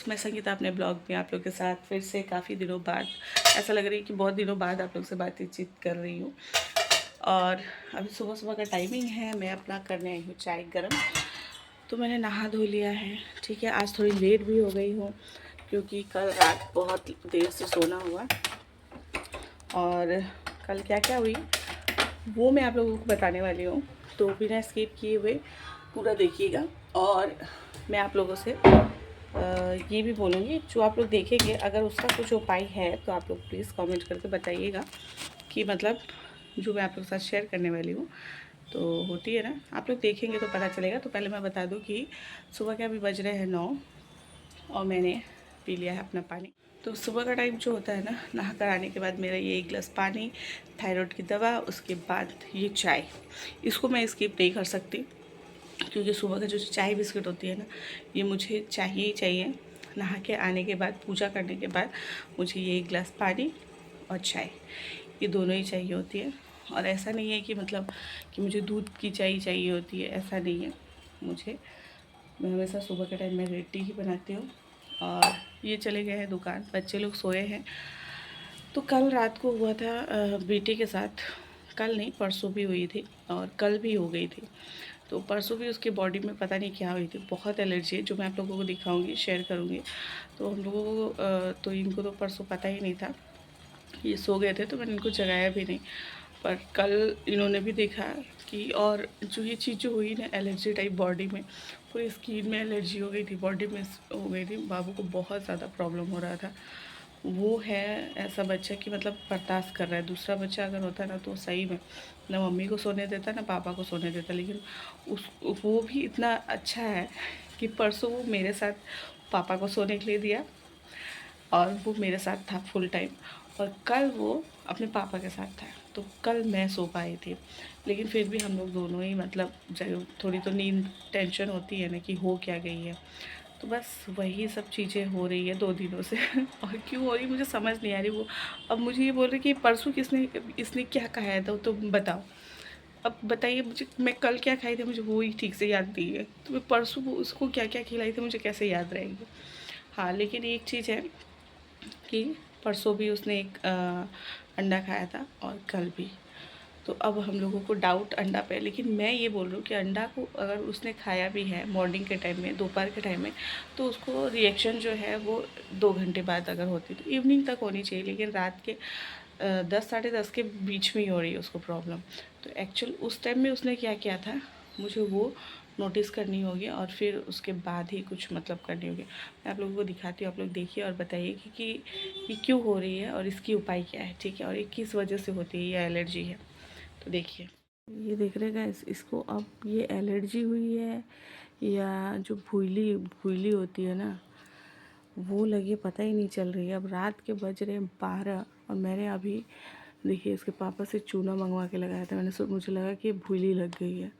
मैं संगीता अपने ब्लॉग में आप लोग के साथ फिर से काफ़ी दिनों बाद, ऐसा लग रही है कि बहुत दिनों बाद आप लोग से बातचीत कर रही हूँ। और अभी सुबह सुबह का टाइमिंग है, मैं अपना करने आई हूँ चाय गरम। तो मैंने नहा धो लिया है, ठीक है। आज थोड़ी लेट भी हो गई हूँ क्योंकि कल रात बहुत देर से सोना हुआ, और कल क्या क्या हुई वो मैं आप लोगों को बताने वाली हूँ। तो बिना स्किप किए हुए पूरा देखिएगा। और मैं आप लोगों से ये भी बोलूँगी, जो आप लोग देखेंगे अगर उसका कुछ उपाय है तो आप लोग प्लीज़ कमेंट करके बताइएगा कि मतलब जो मैं आप लोगों के साथ शेयर करने वाली हूँ तो होती है ना, आप लोग देखेंगे तो पता चलेगा। तो पहले मैं बता दूँ कि सुबह के अभी बज रहे हैं 9 और मैंने पी लिया है अपना पानी। तो सुबह का टाइम जो होता है ना, नहा कर आने के बाद मेरा ये 1 गिलास पानी, थायराइड की दवा, उसके बाद ये चाय, इसको मैं स्किप नहीं कर सकती क्योंकि सुबह का जो चाय बिस्किट होती है ना, ये मुझे चाहिए ही चाहिए। नहा के आने के बाद, पूजा करने के बाद मुझे ये 1 गिलास पानी और चाय, ये दोनों ही चाहिए होती है। और ऐसा नहीं है कि मतलब कि मुझे दूध की चाय चाहिए होती है, ऐसा नहीं है। मैं हमेशा सुबह के टाइम में रेड टी ही बनाती हूँ। और ये चले गए हैं दुकान, बच्चे लोग सोए हैं। तो कल रात को हुआ था बेटे के साथ, कल नहीं परसों भी हुई थी और कल भी हो गई थी। तो परसों भी उसके बॉडी में पता नहीं क्या हुई थी, बहुत एलर्जी है, जो मैं आप लोगों को दिखाऊंगी, शेयर करूंगी। तो हम लोगों को तो इनको तो परसों पता ही नहीं था, ये सो गए थे तो मैंने इनको जगाया भी नहीं। पर कल इन्होंने भी देखा कि, और जो ये चीज़ जो हुई ना, एलर्जी टाइप बॉडी में, पूरी स्किन में एलर्जी हो गई थी, बॉडी में हो गई थी। बाबू को बहुत ज़्यादा प्रॉब्लम हो रहा था। वो है ऐसा बच्चा कि मतलब बर्दाश्त कर रहा है। दूसरा बच्चा अगर होता ना तो सही में ना मम्मी को सोने देता ना पापा को सोने देता, लेकिन उस वो भी इतना अच्छा है कि परसों वो मेरे साथ पापा को सोने के लिए दिया और वो मेरे साथ था फुल टाइम, और कल वो अपने पापा के साथ था। तो कल मैं सो पाई थी, लेकिन फिर भी हम लोग दोनों ही मतलब थोड़ी तो नींद टेंशन होती है ना कि हो क्या गई है। तो बस वही सब चीज़ें हो रही है 2 दिनों से और क्यों हो रही मुझे समझ नहीं आ रही। वो अब मुझे ये बोल रहे कि परसों इसने क्या खाया था तो बताओ। अब बताइए मुझे, मैं कल क्या खाई थी मुझे वो ही ठीक से याद नहीं है, तो मैं परसों वो उसको क्या क्या खिलाई थी मुझे कैसे याद रहेगी। हाँ, लेकिन एक चीज़ है कि परसों भी उसने एक अंडा खाया था और कल भी। तो अब हम लोगों को डाउट अंडा पे है, लेकिन मैं ये बोल रही हूँ कि अंडा को अगर उसने खाया भी है मॉर्निंग के टाइम में, दोपहर के टाइम में, तो उसको रिएक्शन जो है वो 2 घंटे बाद अगर होती तो इवनिंग तक होनी चाहिए, लेकिन रात के 10 साढ़े 10 के बीच में ही हो रही है उसको प्रॉब्लम। तो एक्चुअल उस टाइम में उसने क्या किया था मुझे वो नोटिस करनी होगी, और फिर उसके बाद ही कुछ मतलब करनी होगी। मैं आप लोगों को दिखाती हूँ, आप लोग देखिए और बताइए कि ये क्यों हो रही है और इसकी उपाय क्या है, ठीक है, और ये किस वजह से होती है, ये एलर्जी है। तो देखिए, ये देख रहे गाइस, इसको अब ये एलर्जी हुई है या जो भूली भूली होती है ना वो लगी, पता ही नहीं चल रही है। अब रात के बज रहे हैं 12 और मैंने अभी देखिए इसके पापा से चूना मंगवा के लगाया था। मुझे लगा कि भूली लग गई है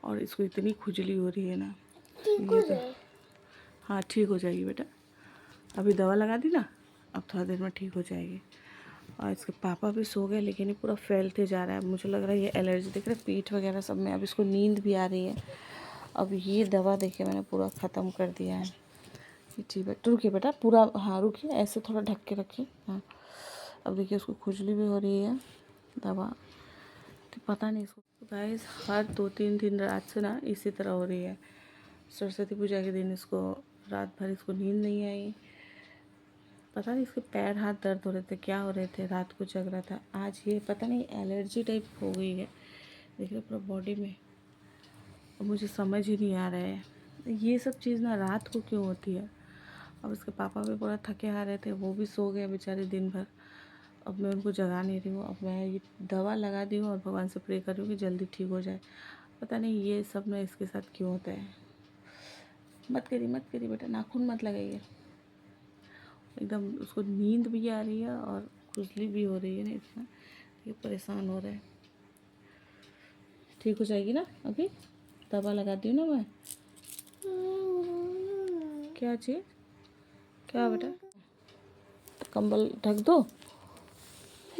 और इसको इतनी खुजली हो रही है ना। ये तो हाँ ठीक हो जाएगी बेटा, अभी दवा लगा दी ना, अब थोड़ा देर में ठीक हो जाएगी। और इसके पापा भी सो गए, लेकिन ये पूरा फैलते जा रहा है। मुझे लग रहा है ये एलर्जी, देख रहे पीठ वगैरह सब में। अब इसको नींद भी आ रही है। अब ये दवा देखिए मैंने पूरा ख़त्म कर दिया है। जी बेटा रुकिए बेटा, पूरा हाँ रुकिए, ऐसे थोड़ा ढक के रखिए। हाँ, अब देखिए उसको खुजली भी हो रही है। दवा तो पता नहीं इसको गाइस, हर 2-3 दिन रात से ना इसी तरह हो रही है। सरस्वती पूजा के दिन इसको रात भर इसको नींद नहीं आई, पता नहीं इसके पैर हाथ दर्द हो रहे थे, क्या हो रहे थे, रात को जग रहा था। आज ये पता नहीं एलर्जी टाइप हो गई है, देखिए पूरा बॉडी में। अब मुझे समझ ही नहीं आ रहा है ये सब चीज़ ना रात को क्यों होती है। अब इसके पापा भी पूरा थके हारे थे, वो भी सो गए बेचारे दिन भर। अब मैं उनको जगा नहीं रही हूँ, अब मैं ये दवा लगा दी हूँ और भगवान से प्रे कर रही हूँ कि जल्दी ठीक हो जाए। पता नहीं ये सब ना इसके साथ क्यों होता है। मत करिए बेटा, नाखून मत लगाइए। एकदम उसको नींद भी आ रही है और खुजली भी हो रही है ना, इतना ये परेशान हो रहा है। ठीक हो जाएगी ना, अभी दवा लगाती हूँ ना मैं। क्या चीज़, क्या बेटा, कंबल ढक दो,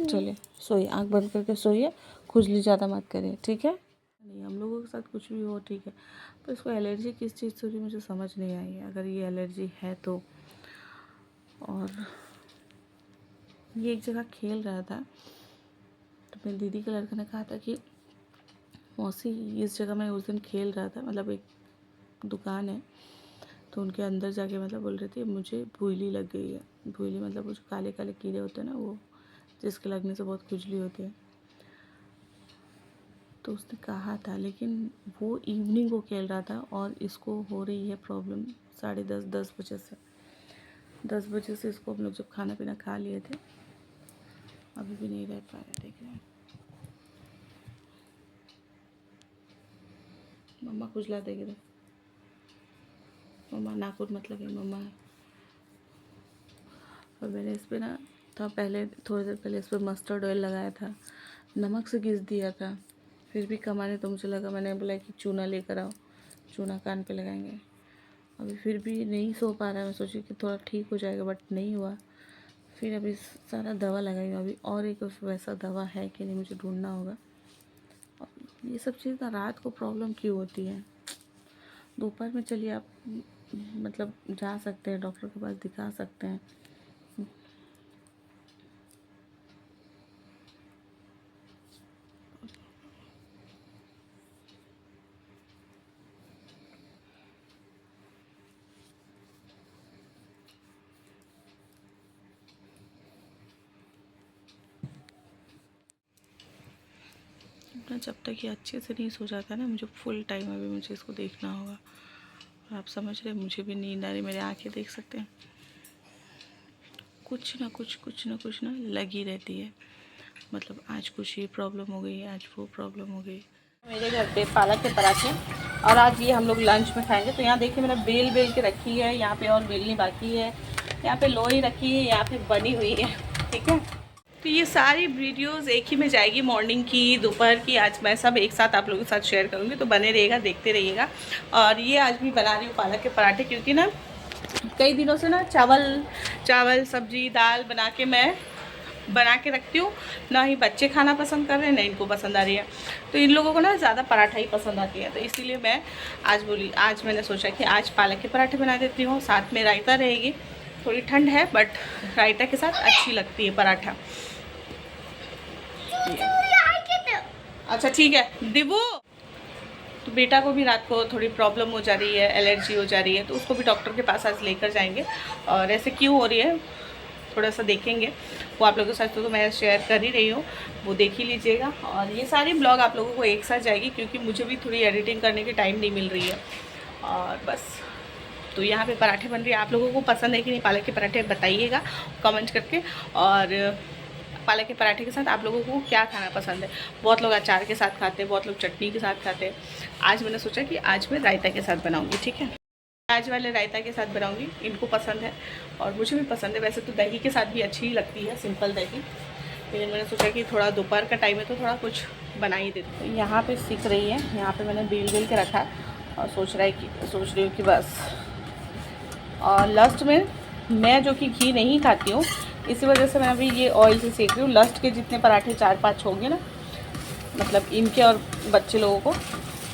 चलिए सोइए, आँख बंद करके सोइए, खुजली ज़्यादा मत करिए, ठीक है। नहीं, हम लोगों के साथ कुछ भी हो ठीक है, पर इसको एलर्जी किस चीज़ से हो रही मुझे समझ नहीं आई है। अगर ये एलर्जी है तो और ये एक जगह खेल रहा था, तो मेरी दीदी के लड़के ने कहा था कि मौसी इस जगह मैं उस दिन खेल रहा था, मतलब एक दुकान है, तो उनके अंदर जाके मतलब बोल रही थी मुझे भूली लग गई है। भूली मतलब वो जो काले काले कीड़े होते हैं ना, वो जिसके लगने से बहुत खुजली होती है। तो उसने कहा था, लेकिन वो इवनिंग को खेल रहा था और इसको हो रही है प्रॉब्लम 10:30 बजे से। 10 बजे से इसको हम लोग जब खाना पीना खा लिए थे, अभी भी नहीं रह पा रहे। देख रहे हैं मम्मा खुजला देगी रे, मम्मा नाखून मत लगे मम्मा। और मैंने इस पर ना था पहले, थोड़ी देर पहले इस पर मस्टर्ड ऑयल लगाया था, नमक से घिस दिया था, फिर भी कमाने तो मुझे लगा, मैंने बोला कि चूना लेकर आओ, चूना कान पे लगाएंगे। अभी फिर भी नहीं सो पा रहा है। मैं सोची कि थोड़ा ठीक हो जाएगा, बट नहीं हुआ। फिर अभी सारा दवा लगाई हूँ। अभी और एक वैसा दवा है कि नहीं, मुझे ढूंढना होगा। और ये सब चीज़ ना रात को प्रॉब्लम क्यों होती है? दोपहर में चलिए आप मतलब जा सकते हैं, डॉक्टर के पास दिखा सकते हैं। ना जब तक ये अच्छे से नहीं सो जाता है ना, मुझे फुल टाइम अभी मुझे इसको देखना होगा। और आप समझ रहे, मुझे भी नींद आ रही, मेरे आंखें देख सकते हैं, कुछ ना कुछ लगी रहती है। मतलब आज कुछ ये प्रॉब्लम हो गई, आज वो प्रॉब्लम हो गई। मेरे घर पे पालक के पराठे, और आज ये हम लोग लंच में खाएंगे। तो यहाँ देखिए मैंने बेल के रखी है, यहाँ पे और बेलनी बाकी है, यहाँ पे लोई रखी है, यहाँ पे बनी हुई है। ठीक है, तो ये सारी वीडियोस एक ही में जाएगी, मॉर्निंग की, दोपहर की, आज मैं सब एक साथ आप लोगों के साथ शेयर करूँगी, तो बने रहिएगा, देखते रहिएगा। और ये आज भी बना रही हूँ पालक के पराठे, क्योंकि ना कई दिनों से ना चावल सब्जी दाल बना के रखती हूँ, ना ही बच्चे खाना पसंद कर रहे हैं, ना इनको पसंद आ रही है। तो इन लोगों को ना ज़्यादा पराठा ही पसंद आती है, तो इसीलिए मैं आज मैंने सोचा कि आज पालक के पराठे बना देती हूँ, साथ में रायता रहेगी। थोड़ी ठंड है, बट रायता के साथ अच्छी लगती है पराठा। अच्छा ठीक है दिबू। तो बेटा को भी रात को थोड़ी प्रॉब्लम हो जा रही है, एलर्जी हो जा रही है, तो उसको भी डॉक्टर के पास आज लेकर जाएंगे। और ऐसे क्यों हो रही है थोड़ा सा देखेंगे, वो आप लोगों के साथ तो मैं शेयर कर ही रही हूँ, वो देख ही लीजिएगा। और ये सारी ब्लॉग आप लोगों को एक साथ जाएगी, क्योंकि मुझे भी थोड़ी एडिटिंग करने की टाइम नहीं मिल रही है। और बस, तो यहाँ पे पराठे बन रही है। आप लोगों को पसंद है कि नहीं पालक के पराठे, बताइएगा कमेंट करके। और पालक के पराठे के साथ आप लोगों को क्या खाना पसंद है? बहुत लोग अचार के साथ खाते हैं, बहुत लोग चटनी के साथ खाते हैं। आज मैंने सोचा कि आज मैं रायता के साथ बनाऊँगी। ठीक है, आज वाले रायता के साथ बनाऊँगी, इनको पसंद है और मुझे भी पसंद है। वैसे तो दही के साथ भी अच्छी लगती है, सिंपल दही, लेकिन मैंने सोचा कि थोड़ा दोपहर का टाइम है तो थोड़ा कुछ बना ही देती हूँ। यहाँ पे सीख रही है, यहाँ पे मैंने बेल के रखा और सोच रही हूँ कि बस। और लास्ट में मैं जो कि घी नहीं खाती हूँ, इसी वजह से मैं अभी ये ऑयल से सेक रही हूँ। लास्ट के जितने पराठे 4-5 होंगे ना, मतलब इनके और बच्चे लोगों को,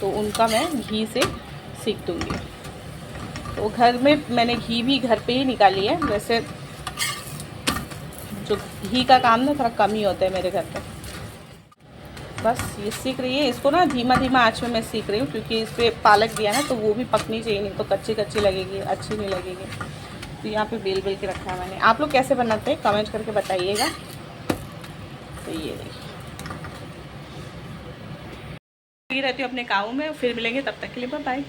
तो उनका मैं घी से सेक दूँगी। तो घर में मैंने घी भी घर पे ही निकाली है। वैसे जो घी का काम ना थोड़ा कम ही होता है मेरे घर पर। बस ये सीख रही है, इसको ना धीमा आंच में मैं सीख रही हूँ, क्योंकि इस पर पालक दिया ना, तो वो भी पकनी चाहिए, नहीं तो कच्ची लगेगी, अच्छी नहीं लगेगी। तो यहाँ पे बेल के रखा है मैंने। आप लोग कैसे बनाते हैं कमेंट करके बताइएगा। तो ये देखिए, रहती हूँ अपने कामों में, फिर मिलेंगे, तब तक के लिए बाय बाय।